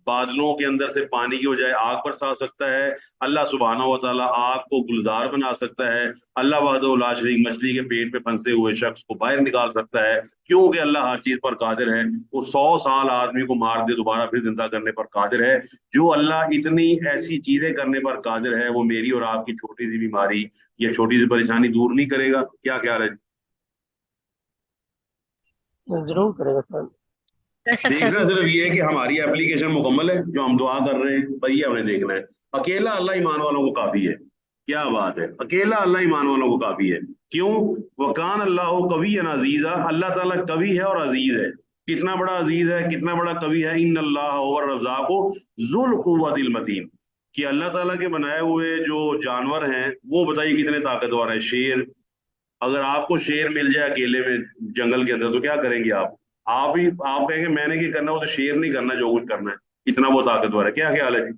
बादलों के अंदर से पानी की बजाय आग बरसा सकता है, अल्लाह सुब्हानहू व तआला आग को गुलजार बना सकता है, अल्लाह वहदहू ला शरीक मछली के पेट में फंसे हुए शख्स को बाहर निकाल सकता है, क्योंकि अल्लाह हर चीज पर कादिर है। वो 100 साल आदमी को मार दे दोबारा फिर जिंदा करने पर कादिर है। जो अल्लाह इतनी ऐसी चीजें करने पर कादिर है, वो मेरी और आपकी छोटी सी बीमारी या छोटी सी परेशानी दूर नहीं करेगा? क्या ख्याल है? जरूर करेगा सर। कर सकता देखना है। सिर्फ ये है कि हमारी एप्लीकेशन मुकम्मल है, जो हम दुआ कर रहे हैं बस ये हमें देखना है। अकेला अल्लाह ईमान वालों को काफी है। क्या बात है, अकेला अल्लाह ईमान वालों को काफी है। क्यों? वकान अल्लाह कवी अजीजा, अल्लाह ताला कवी है और अजीज है। कितना बड़ा अजीज है, कितना बड़ा कवी है। इन अल्लाह हुवा रज़्ज़ाक़ु ज़ुल कुव्वतिल मतीन, कि अल्लाह ताला के बनाए हुए जो जानवर हैं वो बताइए कितने ताकतवर है। शेर, अगर आपको शेर मिल जाए अकेले में जंगल के अंदर तो क्या करेंगे आप ही आप कहेंगे मैंने क्या करना, वो तो शेर नहीं करना जो कुछ करना है, इतना वो ताकतवर है। क्या ख्याल है जी?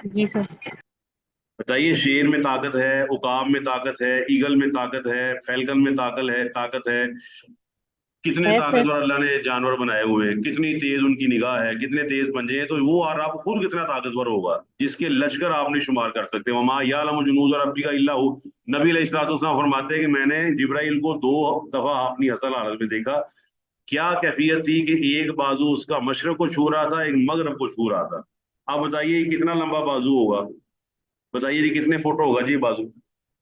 जी सर। बताइए, शेर में ताकत है, उकाब में ताकत है, ईगल में ताकत है, फैल्कन में ताकत है। कितने है सर। ताकतवर अल्लाह ने जानवर बनाए हुए हैं, कितनी तेज उनकी निगाह है, कितने तेज पंजे हैं। तो वो और आप खुद कितना ताकतवर होगा जिसके लश्कर आप नहीं शुमार कर सकते। वमा यालमु जुनूद रब्बिका इल्ला हु, नबी अलैहिस्सलाम फरमाते हैं कि मैंने जिब्राइल को 2 दफा अपनी असल हालत में देखा। क्या कैफियत थी कि एक बाजू उसका मशरक को छू रहा था, एक मगरब को छू रहा था। आप बताइए कितना लंबा बाजू होगा, बताइए जी कितने फुट होगा जी बाजू?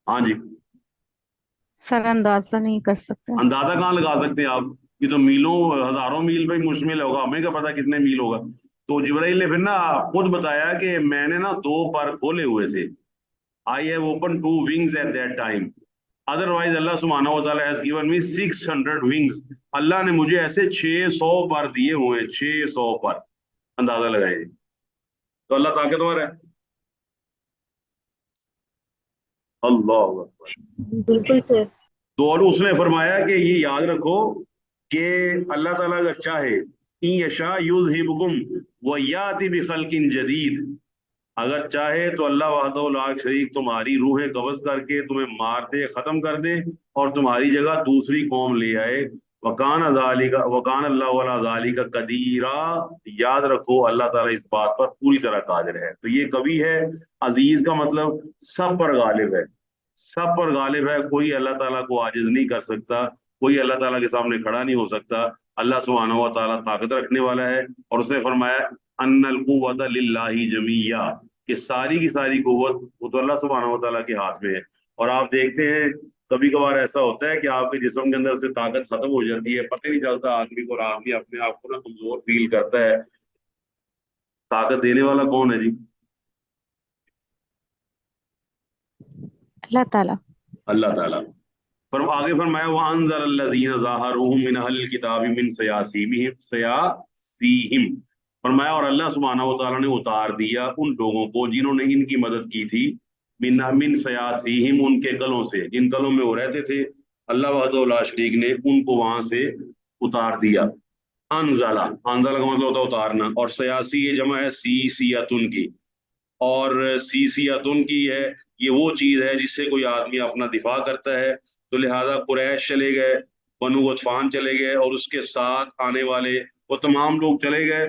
हाँ जी, सर अंदाजा नहीं कर सकते। अंदाजा कहाँ लगा सकते हैं आप? ये तो मीलों हजारों मील पे मुश्तमिल होगा, हमें क्या पता कितने मील होगा। तो जिब्राइल ने फिर ना खुद बताया कि मैंने ना 2 पर खोले हुए थे। I have open 2 wings at that time, otherwise अल्लाह सुब्हानहू व तआला हैज गिवन मी 600 विंग्स। अल्लाह ने मुझे ऐसे 600 पर दिए हुए हैं, 600 पर। अंदाजा लगाइए, तो अल्लाह ताकतवर है। अल्लाह अकबर। बिल्कुल सर। तो और उसने फरमाया कि ये याद रखो कि अल्लाह ताला अगर चाहे, इन यशा युज़हिबकुम व याति बिखल्किन जदीद, अगर चाहे तो अल्लाह वहदहू ला शरीक तुम्हारी रूहें कब्ज़ करके तुम्हें मार दे, खत्म कर दे, और तुम्हारी जगह दूसरी कौम ले आए। वकान अल्लाह वाला ज़ालिका कदीरा, याद रखो अल्लाह ताला इस बात पर पूरी तरह कादिर है। तो ये कवि है, अजीज का मतलब सब पर गालिब है, सब पर गालिब है। कोई अल्लाह ताला को आजिज नहीं कर सकता, कोई अल्लाह ताला के सामने खड़ा नहीं हो सकता। अल्लाह सुब्हानहू व तआला ताकत रखने वाला है। और उसने फरमाया अन्नल कुव्वत लिल्लाहि जमीया, कि सारी की सारी कुव्वत वो तो अल्लाह सुब्हानहू व तआला के हाथ में है। और आप देखते हैं कभी कभार ऐसा होता है कि आपके जिस्म के अंदर से ताकत खत्म हो जाती है, पता ही नहीं चलता आदमी को, और आदमी अपने आप को ना कमजोर फील करता है। ताकत देने वाला कौन है जी? अल्लाह ताला। अल्लाह ताला। पर आगे फरमाया वअनज़लल्लज़ीना ज़ाहरूहुम मिन अहलिल किताबि मिन सयासीहिम, फरमाया और अल्लाह सुब्हानहू व तआला ने उतार दिया उन लोगों को जिन्होंने इनकी मदद की थी, मिन सयासीहिम, उनके कलों से, जिन कलों में वो रहते थे, अल्लाह वहदहू ला शरीक ने उनको वहां से उतार दिया। अनज़ला, अनज़ला का मतलब होता है उतारना, और सयासी ये जमा है सीसियतुन की, और सीसियतुन की है, ये वो चीज है जिससे कोई आदमी अपना दिफा करता है। तो लिहाजा कुरैश चले गए, बनु गतफान चले गए, और उसके साथ आने वाले वो तमाम लोग चले गए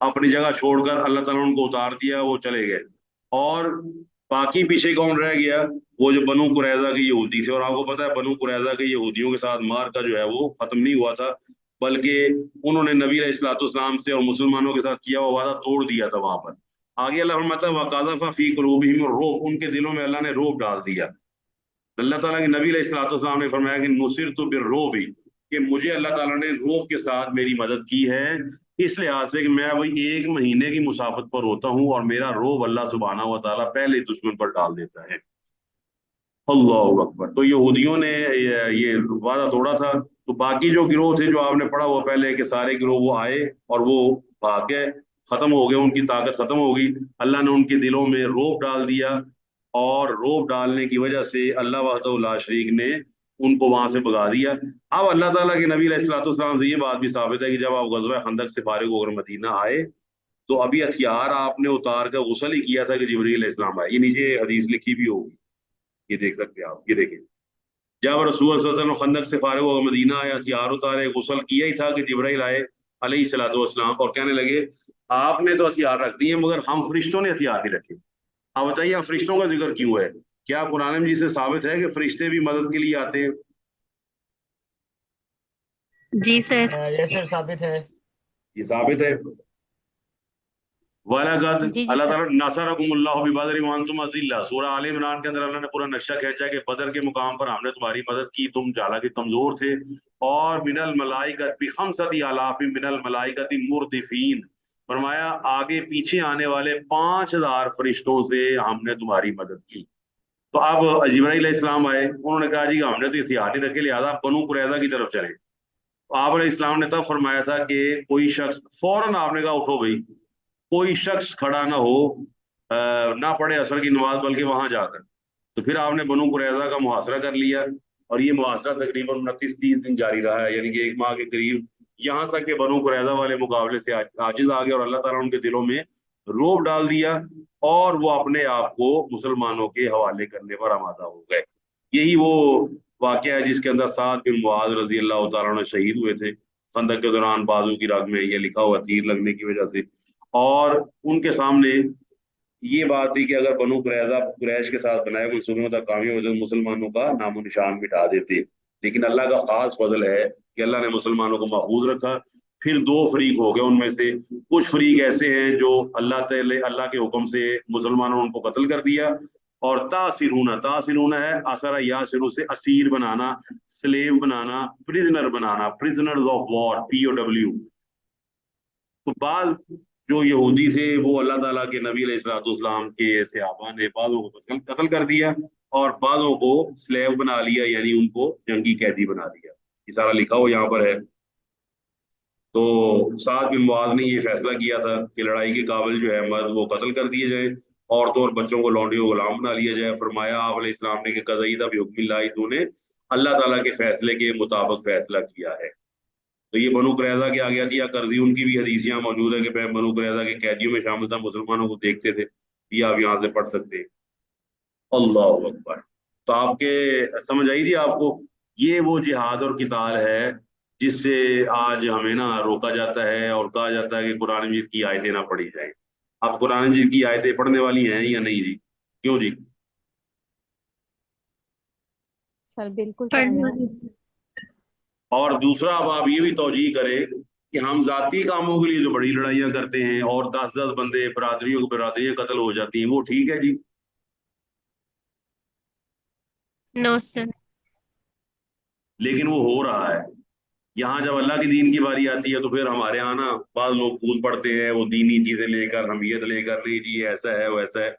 अपनी जगह छोड़कर, अल्लाह ताला ने उनको उतार दिया, वो चले गए। और बाकी पीछे कौन रह गया? वो जो बनु कुरैजा के यहूदी थे। और आपको पता है बनु कुरैजा के यहूदियों के साथ मार का जो है वो खत्म नहीं हुआ था, बल्कि उन्होंने नबी अलैहिस्सलाम से और मुसलमानों के साथ किया हुआ वादा तोड़ दिया था वहां पर। आगे अल्लाह फरमाता है वक़ज़फ़ फ़ी क़ुलूबिहिम रोब, उनके दिलों में अल्लाह ने रोब डाल दिया। अल्लाह ताला के नबी अलैहिस्सलाम ने फरमाया कि नुसिरतु बिर्रोबी, कि मुझे अल्लाह ताला ने रोब के साथ मेरी मदद की है, इस लिहाज से कि मैं वही 1 महीने की मुसाफत पर होता हूँ और मेरा रोब अल्लाह सुब्हानहू व तआला पहले दुश्मन पर डाल देता है। अल्लाह अकबर। तो यहूदियों ने ये वादा तोड़ा था। तो बाकी जो गिरोह थे जो आपने पढ़ा हुआ पहले कि सारे गिरोह वो आए और वो भाग गए, खत्म हो गए, उनकी ताकत खत्म हो गई। अल्लाह ने उनके दिलों में रोब डाल दिया और रोब डालने की वजह से अल्लाह वहदहू ला शरीक ने उनको वहां से भगा दिया। अब अल्लाह ताला के नबी अलैहिस्सलाम से ये बात भी साबित है कि जब आप गज़वा खंदक से फारिग होकर मदीना आए तो अभी हथियार आपने उतार कर गुस्ल ही किया था कि जिब्रील अलैहिस्सलाम आए। ये नीचे हदीस लिखी भी होगी, ये देख सकते हैं आप, ये देखें। जब रसूल सल्लल्लाहु अलैहि वसल्लम खंदक से फारिग होकर मदीना आया, हथियार उतारे, गुस्ल किया ही था कि जिब्राइल आए अलैहि सलातो वस्सलाम और कहने लगे आपने तो हथियार रख दिए मगर हम फरिश्तों ने हथियार नहीं रखे। अब बताइए आप फरिश्तों का जिक्र क्यों है? क्या कुरान मजीद से साबित है कि फरिश्ते भी मदद के लिए आते हैं? जी सर। यस सर, साबित है। ये साबित है। वलकद जी जी अल्लाह सर। ताला नसरकुमुल्लाहु बिबदर व अंतुम अज़िल्ला, सूरह आले इमरान के अंदर अल्लाह ने पूरा नक्शा खींचा कि बदर के मुकाम पर हमने तुम्हारी मदद की, तुम हालांकि कमजोर थे। और मिनल मलाइकत बिखमसती आलाफिन मिनल मलाइकति मुर्दिफीन, फरमाया आगे पीछे आने वाले 5000 फरिश्तों से हमने तुम्हारी मदद की। तो अब जिब्राइल अलैहिस्सलाम आए, उन्होंने कहा जी हमने तो हथियार नहीं रखे, लिहाजा बनु कुरैज़ा की तरफ चले। तो आप अलैहिस्सलाम ने तब फरमाया था कि कोई शख्स, फौरन आपने कहा उठो भाई, कोई शख्स खड़ा ना हो, ना पढ़े असर की नमाज बल्कि वहां जाकर। तो फिर आपने बनु कुरैज़ा का मुहासरा कर लिया और ये मुहासरा तकरीबन 29-30 दिन जारी रहा है, यानी कि 1 माह के करीब, यहाँ तक कि बनु कुरैज़ा वाले मुकाबले से आजिज आ गए और अल्लाह ताला उनके दिलों में रोब डाल दिया और वो अपने आप को मुसलमानों के हवाले करने पर आमादा हो गए। यही वो वाकया है जिसके अंदर साद बिन मुआज रजी अल्लाह तआला अन्हु शहीद हुए थे खंदक के दौरान, बाजू की रग में ये लिखा हुआ तीर लगने की वजह से। और उनके सामने ये बात थी कि अगर बनु कुरैजा कुरैश के साथ बनाए मंसूबे में कामयाब होते तो मुसलमानों का नामो निशान मिटा देते। लेकिन अल्लाह का खास फजल है कि अल्लाह ने मुसलमानों को महफूज रखा। फिर 2 फरीक हो गए, उनमें से कुछ फरीक ऐसे हैं जो अल्लाह के हुक्म से मुसलमानों ने उनको कत्ल कर दिया। और तासिरूना है असरा यासिरू से Asir banana, slave banana, prisoner banana, prisoners of war, POW। तो बाद जो यहूदी थे वो अल्लाह ताला के नबी अलैहिस्सलाम के सहाबा ने बाज़ों को कत्ल कर दिया और बाज़ों को स्लेव बना लिया, यानी उनको जंगी कैदी बना दिया। ये सारा लिखा हुआ यहाँ पर है। तो साद बिन मुआज ने ये फैसला किया था कि लड़ाई के काबिल जो है मर्द वो कत्ल कर दिए जाए, औरतों और बच्चों को लौंडियों गुलाम बना लिया जाए। फरमाया आप अलैहिस्सलाम ने कि कज़ईदा बिहुक्मिल्लाह, तूने अल्लाह ताला के फैसले के मुताबिक फैसला किया है। तो ये बनु कुरैजा की आ गया थी, या करजी, उनकी भी हदीस यहाँ मौजूद है कि मैं बनु कुरैजा के कैदियों में शामिल था, मुसलमानों को देखते थे। ये आप यहाँ से पढ़ सकते हैं। अल्लाह अकबर। तो आपके समझ आई थी आपको? ये वो जिहाद और किताल है जिससे आज हमें ना रोका जाता है और कहा जाता है कि कुरान मजीद की आयतें ना पढ़ी जाए। आप कुरान मजीद की आयतें पढ़ने वाली हैं या नहीं जी? क्यों जी? सर बिल्कुल पढ़ने पढ़ने वाली। वाली। और दूसरा, अब आप ये भी तौजीह करें कि हम जाती कामों के लिए जो बड़ी लड़ाइयां करते हैं और 10-10 बंदे बरादरियों को बरादरियां कत्ल हो जाती हैं, वो ठीक है जी? No sir. लेकिन वो हो रहा है। यहाँ जब अल्लाह के दीन की बारी आती है तो फिर हमारे यहाँ ना बाद लोग कूद पड़ते हैं वो दीनी चीजें लेकर, हमीयत लेकर, नहीं जी ऐसा है वैसा है।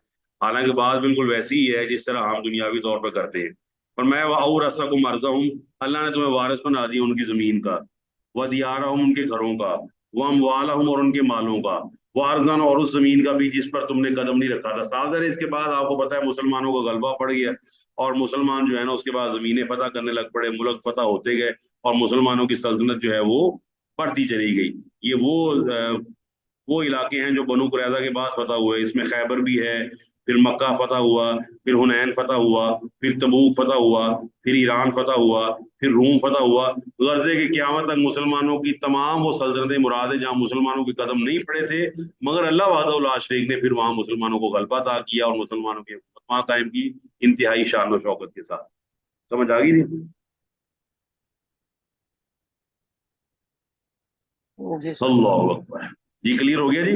हालांकि बात बिल्कुल वैसी ही है जिस तरह हम दुनियावी तौर पर करते हैं। और मैं और रसा को मर्जा हूँ, अल्लाह ने तुम्हें वारिस बना दिया उनकी जमीन का, व दियारा हूँ उनके घरों का, व अमवाला हूँ और उनके मालों का, व अर्जन और उस जमीन का भी जिस पर तुमने कदम नहीं रखा था। साफ ज़ाहिर है इसके बाद आपको पता है मुसलमानों को गलबा पड़ गया और मुसलमान जो है ना उसके बाद जमीनें फतह करने लग पड़े, मुल्क फतह होते गए और मुसलमानों की सल्तनत जो है वो बढ़ती चली गई। ये वो इलाके हैं जो बनु कुरैजा के बाद फतह हुए। इसमें खैबर भी है, फिर मक्का फतह हुआ, फिर हुनैन फतह हुआ, फिर तबूक फतह हुआ, फिर ईरान फतह हुआ, फिर रूम फतह हुआ। गर्जे की क़यामत तक मुसलमानों की तमाम वो सल्तनतें मुराद है जहाँ मुसलमानों के कदम नहीं पड़े थे, मगर अल्लाह वहदहू ला शरीक ने फिर वहां मुसलमानों को गलबा अता किया और मुसलमानों की हुकूमत कायम की इंतहाई शान और शौकत के साथ। समझ आ गई नहीं? जी सर। अल्लाह अकबर। जी क्लियर हो गया जी।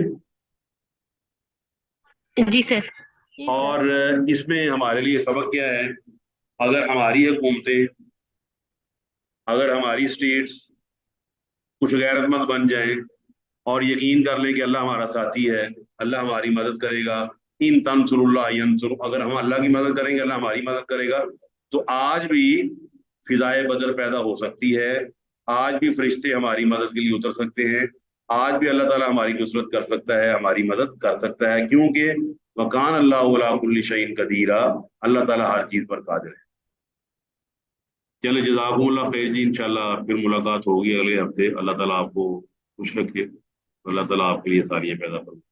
जी सर। जी सर। और इसमें हमारे लिए सबक क्या है, अगर हमारी हुकूमतें, अगर हमारी स्टेट्स कुछ गैरतमंद बन जाएं और यकीन कर लें कि अल्लाह हमारा साथी है, अल्लाह हमारी मदद करेगा, इन तंसुरुल्लाह यंसुर, अगर हम अल्लाह की मदद करेंगे अल्लाह हमारी मदद करेगा, तो आज भी फिजाए बदर पैदा हो सकती है, आज भी फरिश्ते हमारी मदद के लिए उतर सकते हैं, आज भी अल्लाह ताला हमारी नुसरत कर सकता है, हमारी मदद कर सकता है, क्योंकि वकान अल्लाहु अला कुल्ली शैइन कदीरा, अल्लाह ताला हर चीज पर कादिर है। चले जज़ाकुमुल्लाह खैर जी, इंशाल्लाह फिर मुलाकात होगी अगले हफ्ते। अल्लाह ताला आपको खुश रखे, अल्लाह ताला आपके लिए सारियां पैदा फरमाए।